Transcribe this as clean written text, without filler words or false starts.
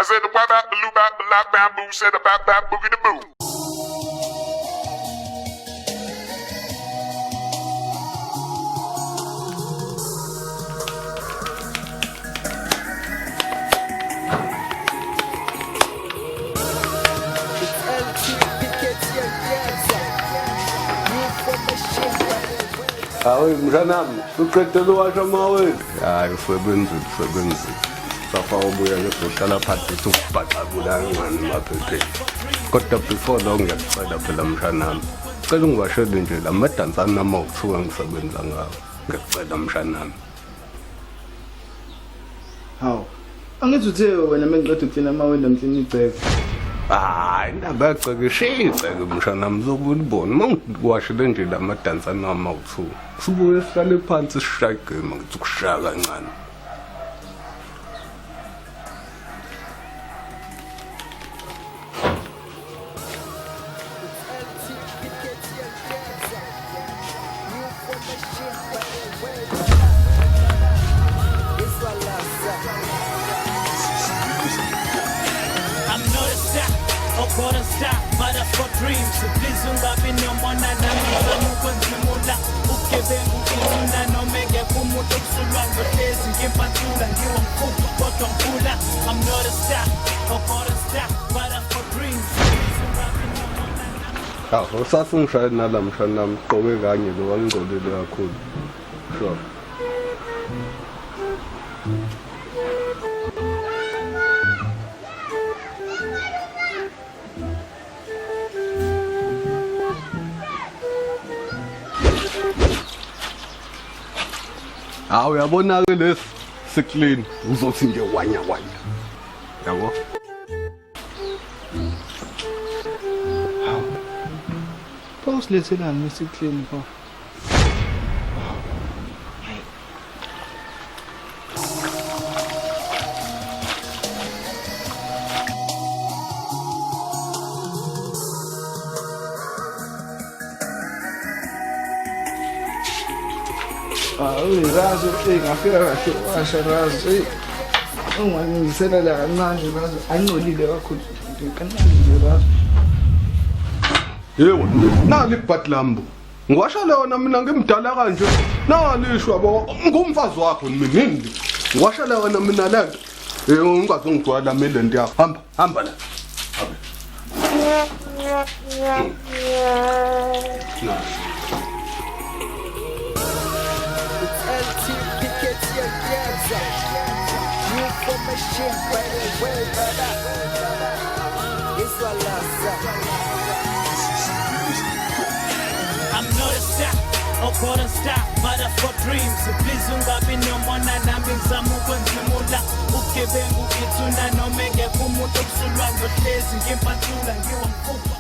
said the wop out the loop out the lock bamboo, said the bop bop boogie the boo. Hayi mshanami, uqedele uwasha mawethu. Hayi sebenzi. Safa ubuya ngesohlala phansi sokubhaqabula ngani maphepheni. Kodwa before long ngiyacela phela mshanami. Cela ungibashele nje lamadantsana amawuthuka ngisebenza ngawo. Ngiyacela mshanami. Hawu. Angithi uthe wena mengiqeda ukuklina amawindi ngicina igceke. Hayi indaba yagcekishiceke mshanami zokubona mawuwashele nje lamadantsana amawuthuka. Sibuye sihlale phansi sishaye igame ngithi ukushaya kancane. Couldn't stop, but that's for dreams. So please don't stop in your one and I'm ukwensimula ugebengu ituna nomeke kumuntu kusulwa ngotezi ngimpantula ngiwomkhulu kodwa ngkhula. I'm not a star, or couldn't stop, but that's for dreams. Hawu usasungishaya nala mshanami qobe kanye lo wangcolile kakhulu. Sure. Hawu uyabona-ke lesi siklini uzothi nje wanya. Yabo? Hawu. Pawusilethelani mesiklini pho? Razo, ngafika kahle washa Razo. Ungangiselela kancane Razo. Ayingcolile kakhulu. Kancane nje Razo. Yebo, nali ibhatlambo. Ngiwasha lona mina ngimdala kanje. Nalishwa bo ngumfazi wakho mina. Ngiwasha lona mina lento. Ungazongigcwala mina lento yakho. Hamba la. Habe. I'm not a star, or couldn't stop, but that's for dreams. So please don't stop in your one and I'm ukwensimula ugebengu ituna nomeke kumuntu kusulwa ngotezi ngimpantula ngiwomkhulu.